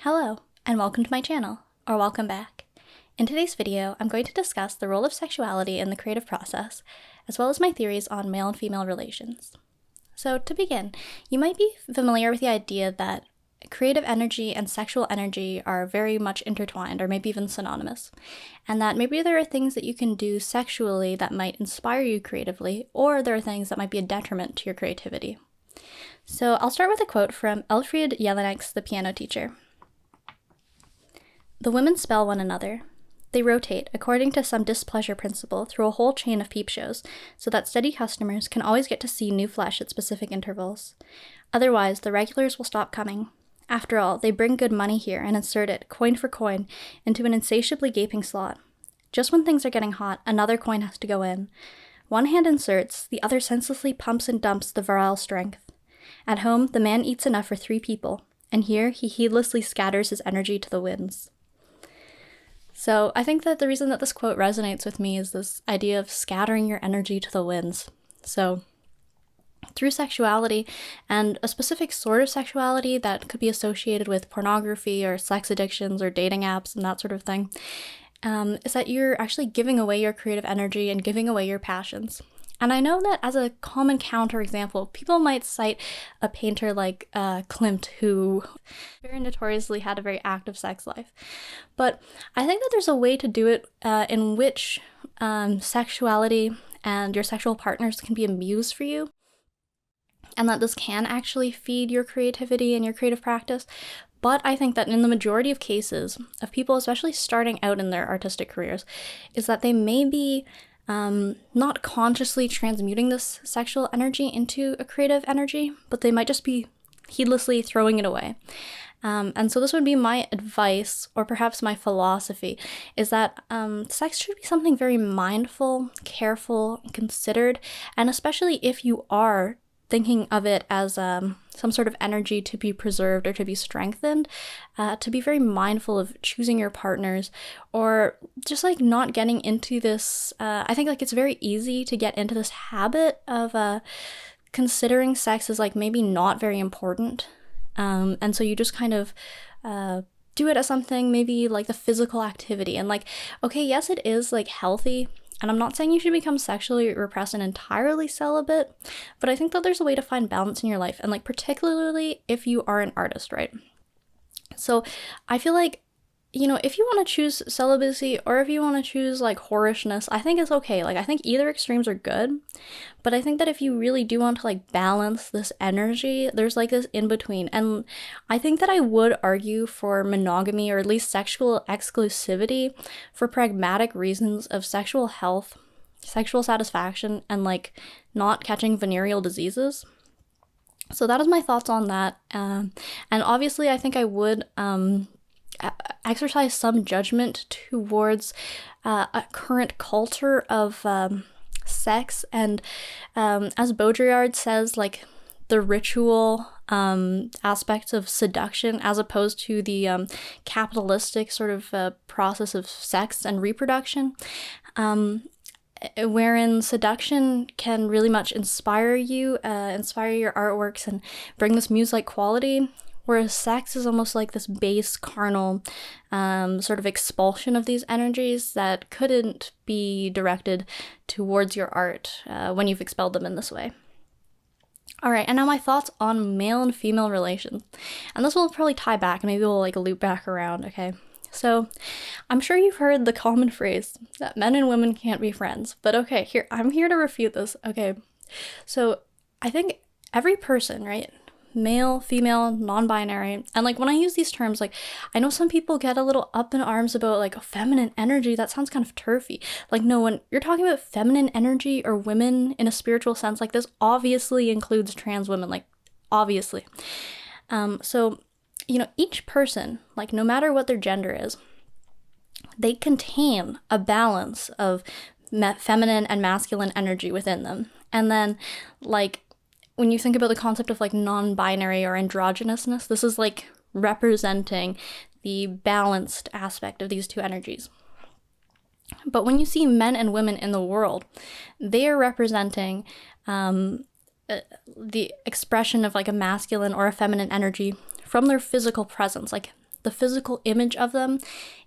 Hello, and welcome to my channel, or welcome back. In today's video, I'm going to discuss the role of sexuality in the creative process, as well as my theories on male and female relations. So to begin, you might be familiar with the idea that creative energy and sexual energy are very much intertwined, or maybe even synonymous, and that maybe there are things that you can do sexually that might inspire you creatively, or there are things that might be a detriment to your creativity. So I'll start with a quote from Elfriede Jelinek, the piano teacher. "The women spell one another. They rotate, according to some displeasure principle, through a whole chain of peep shows, so that steady customers can always get to see new flesh at specific intervals. Otherwise, the regulars will stop coming. After all, they bring good money here and insert it, coin for coin, into an insatiably gaping slot. Just when things are getting hot, another coin has to go in. One hand inserts, the other senselessly pumps and dumps the virile strength. At home, the man eats enough for 3 people, and here he heedlessly scatters his energy to the winds." So I think that the reason that this quote resonates with me is this idea of scattering your energy to the winds. So through sexuality, and a specific sort of sexuality that could be associated with pornography or sex addictions or dating apps and that sort of thing, is that you're actually giving away your creative energy and giving away your passions. And I know that as a common counterexample, people might cite a painter like Klimt, who very notoriously had a very active sex life. But I think that there's a way to do it in which sexuality and your sexual partners can be a muse for you, and that this can actually feed your creativity and your creative practice. But I think that in the majority of cases of people, especially starting out in their artistic careers, is that they may be not consciously transmuting this sexual energy into a creative energy, but they might just be heedlessly throwing it away. And so this would be my advice, or perhaps my philosophy, is that sex should be something very mindful, careful, and considered, and especially if you are thinking of it as some sort of energy to be preserved or to be strengthened, to be very mindful of choosing your partners, or just like not getting into this, I think like it's very easy to get into this habit of considering sex as like maybe not very important. And so you just kind of do it as something maybe like the physical activity, and like, okay, yes, it is like healthy. And I'm not saying you should become sexually repressed and entirely celibate, but I think that there's a way to find balance in your life, and like particularly if you are an artist, right? So I feel like, you know, if you want to choose celibacy or if you want to choose like whorishness, I think it's okay. Like I think either extremes are good, but I think that if you really do want to like balance this energy, there's like this in between. And I think that I would argue for monogamy, or at least sexual exclusivity, for pragmatic reasons of sexual health, sexual satisfaction, and like not catching venereal diseases. So that is my thoughts on that. And obviously I think I would exercise some judgment towards a current culture of sex, and as Baudrillard says, like the ritual aspects of seduction, as opposed to the capitalistic sort of process of sex and reproduction, wherein seduction can really much inspire you, inspire your artworks, and bring this muse-like quality. Whereas sex is almost like this base, carnal sort of expulsion of these energies that couldn't be directed towards your art when you've expelled them in this way. All right, and now my thoughts on male and female relations. And this will probably tie back, and maybe we'll like loop back around, okay? So I'm sure you've heard the common phrase that men and women can't be friends. But okay, I'm here to refute this, okay? So I think every person, right? Male, female, non-binary, and like when I use these terms, like I know some people get a little up in arms about like feminine energy. That sounds kind of turfy. Like, no, when you're talking about feminine energy or women in a spiritual sense, like this obviously includes trans women, like obviously. So, you know, each person, like no matter what their gender is, they contain a balance of feminine and masculine energy within them. And then like when you think about the concept of like non-binary or androgynousness, this is like representing the balanced aspect of these two energies. But when you see men and women in the world, they are representing the expression of like a masculine or a feminine energy from their physical presence. Like the physical image of them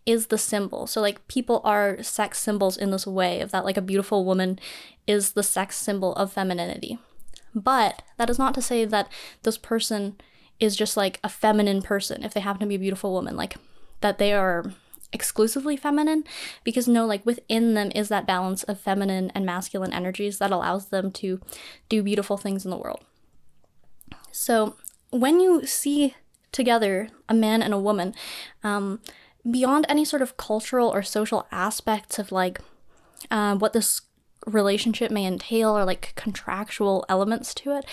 is the symbol. So like people are sex symbols in this way of that, like a beautiful woman is the sex symbol of femininity. But that is not to say that this person is just like a feminine person if they happen to be a beautiful woman, like that they are exclusively feminine, because no, like within them is that balance of feminine and masculine energies that allows them to do beautiful things in the world. So when you see together a man and a woman, beyond any sort of cultural or social aspects of like what this relationship may entail or like contractual elements to it,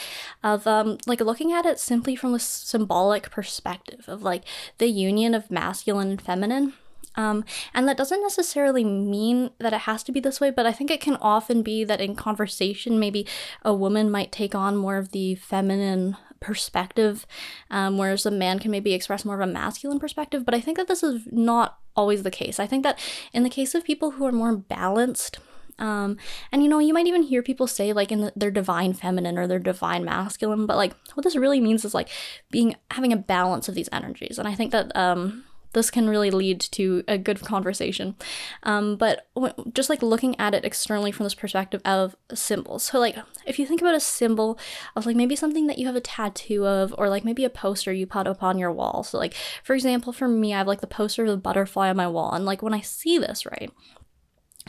of like looking at it simply from the symbolic perspective of like the union of masculine and feminine. And that doesn't necessarily mean that it has to be this way, but I think it can often be that in conversation, maybe a woman might take on more of the feminine perspective, whereas a man can maybe express more of a masculine perspective. But I think that this is not always the case. I think that in the case of people who are more balanced, and you know, you might even hear people say like their divine feminine or their divine masculine, but like what this really means is like having a balance of these energies. And I think that this can really lead to a good conversation. But just like looking at it externally from this perspective of symbols. So like if you think about a symbol of like maybe something that you have a tattoo of, or like maybe a poster you put up on your wall. So like, for example, for me, I have like the poster of the butterfly on my wall. And like when I see this, right,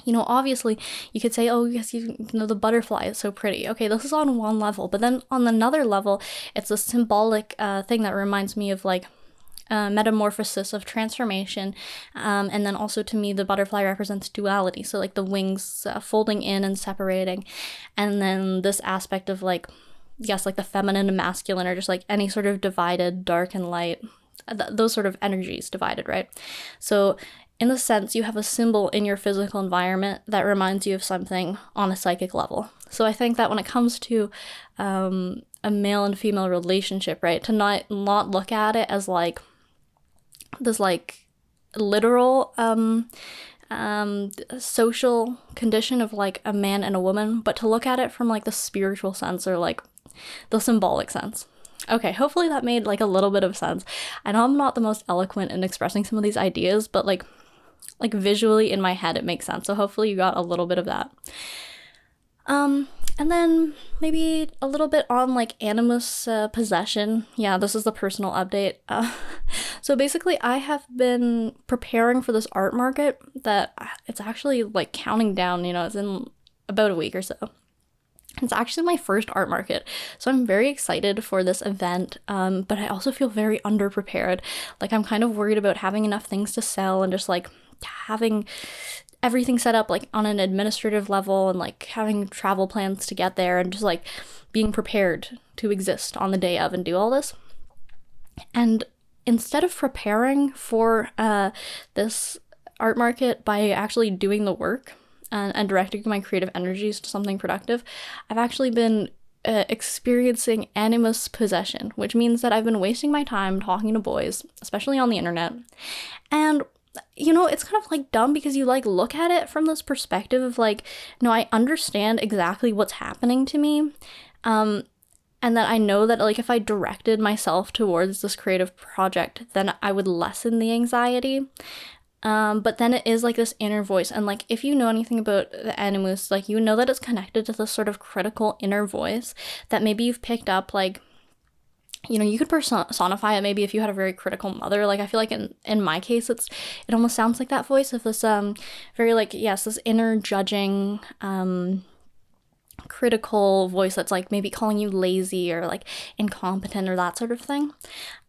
you know, obviously you could say, oh, yes, you know, the butterfly is so pretty. Okay, this is on one level. But then on another level, it's a symbolic thing that reminds me of like metamorphosis, of transformation, and then also to me the butterfly represents duality, so like the wings folding in and separating, and then this aspect of like, yes, like the feminine and masculine, or just like any sort of divided dark and light, those sort of energies divided, right? So in a sense, you have a symbol in your physical environment that reminds you of something on a psychic level. So I think that when it comes to a male and female relationship, right, to not look at it as like this like literal social condition of like a man and a woman, but to look at it from like the spiritual sense, or like the symbolic sense. Okay, hopefully that made like a little bit of sense. I know I'm not the most eloquent in expressing some of these ideas, but like visually in my head it makes sense. So hopefully you got a little bit of that. And then maybe a little bit on like animus possession. Yeah, this is the personal update. So basically I have been preparing for this art market that it's actually like counting down, you know, it's in about a week or so. It's actually my first art market, so I'm very excited for this event, but I also feel very underprepared. Like I'm kind of worried about having enough things to sell and just like having everything set up like on an administrative level, and like having travel plans to get there, and just like being prepared to exist on the day of and do all this. And instead of preparing for this art market by actually doing the work and directing my creative energies to something productive, I've actually been experiencing animus possession, which means that I've been wasting my time talking to boys, especially on the internet. And you know, it's kind of like dumb because you like look at it from this perspective of like, no, I understand exactly what's happening to me. And that I know that like if I directed myself towards this creative project, then I would lessen the anxiety. But then it is like this inner voice. And like, if you know anything about the animus, like you know that it's connected to this sort of critical inner voice that maybe you've picked up, like, you know, you could personify it maybe if you had a very critical mother. Like I feel like in my case, it almost sounds like that voice of this very like, yes, this inner judging critical voice that's like maybe calling you lazy or like incompetent or that sort of thing.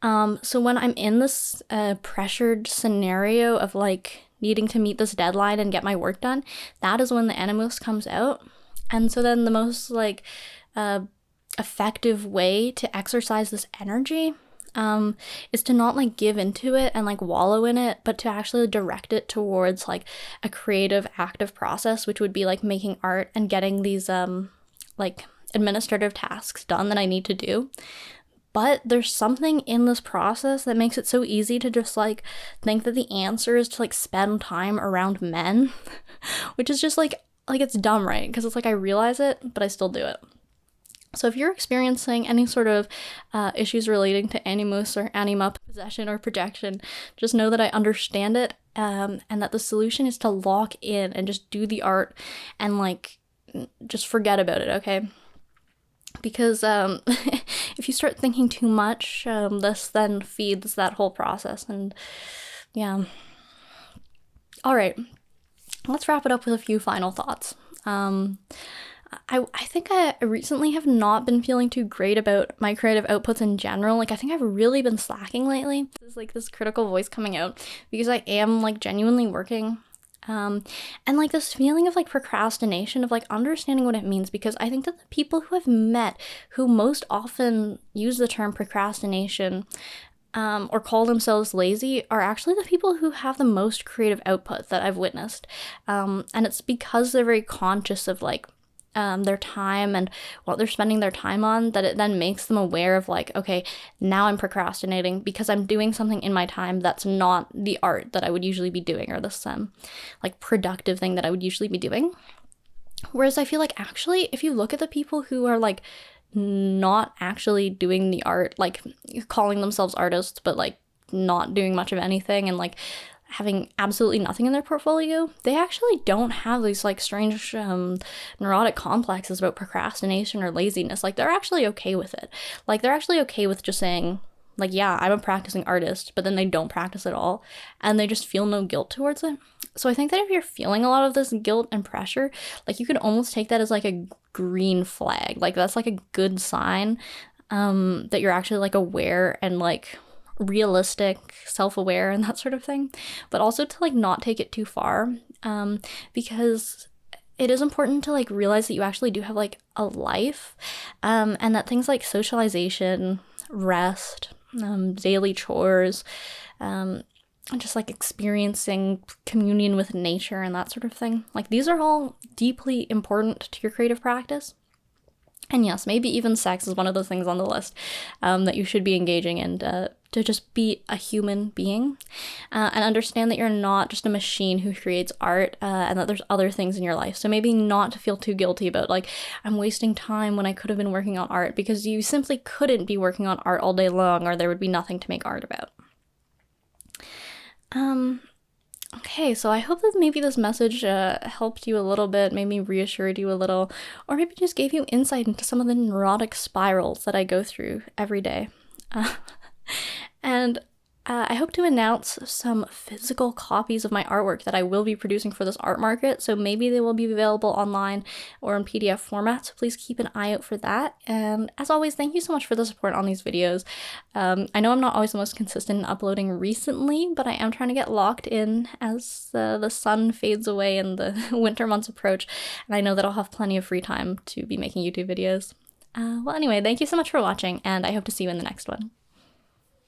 So when I'm in this pressured scenario of like needing to meet this deadline and get my work done, that is when the animus comes out. And so then the most like effective way to exercise this energy is to not like give into it and like wallow in it, but to actually direct it towards like a creative active process, which would be like making art and getting these like administrative tasks done that I need to do. But there's something in this process that makes it so easy to just like think that the answer is to like spend time around men, which is just like it's dumb, right? Because it's like I realize it, but I still do it. So if you're experiencing any sort of issues relating to animus or anima, possession or projection, just know that I understand it, and that the solution is to lock in and just do the art and like just forget about it, okay? Because if you start thinking too much, this then feeds that whole process, and yeah. All right, let's wrap it up with a few final thoughts. I think I recently have not been feeling too great about my creative outputs in general. Like, I think I've really been slacking lately. There's like this critical voice coming out because I am like genuinely working. And like this feeling of like procrastination, of like understanding what it means, because I think that the people who I've met who most often use the term procrastination or call themselves lazy are actually the people who have the most creative output that I've witnessed. And it's because they're very conscious of like their time and what they're spending their time on, that it then makes them aware of like, okay, now I'm procrastinating because I'm doing something in my time that's not the art that I would usually be doing, or this like productive thing that I would usually be doing. Whereas I feel like actually if you look at the people who are like not actually doing the art, like calling themselves artists but like not doing much of anything and like having absolutely nothing in their portfolio, they actually don't have these like strange neurotic complexes about procrastination or laziness. Like they're actually okay with it. Like they're actually okay with just saying like, yeah, I'm a practicing artist, but then they don't practice at all and they just feel no guilt towards it. So I think that if you're feeling a lot of this guilt and pressure, like you could almost take that as like a green flag. Like that's like a good sign that you're actually like aware and like realistic, self-aware, and that sort of thing, but also to like not take it too far, because it is important to like realize that you actually do have like a life, and that things like socialization, rest, daily chores, and just like experiencing communion with nature and that sort of thing, like these are all deeply important to your creative practice. And yes, maybe even sex is one of those things on the list that you should be engaging in to just be a human being, and understand that you're not just a machine who creates art, and that there's other things in your life. So maybe not to feel too guilty about like, I'm wasting time when I could have been working on art, because you simply couldn't be working on art all day long or there would be nothing to make art about. Okay, so I hope that maybe this message helped you a little bit, maybe reassured you a little, or maybe just gave you insight into some of the neurotic spirals that I go through every day. And I hope to announce some physical copies of my artwork that I will be producing for this art market, so maybe they will be available online or in PDF format, so please keep an eye out for that. And as always, thank you so much for the support on these videos. I know I'm not always the most consistent in uploading recently, but I am trying to get locked in as the sun fades away and the winter months approach, and I know that I'll have plenty of free time to be making YouTube videos. Well, anyway, thank you so much for watching, and I hope to see you in the next one.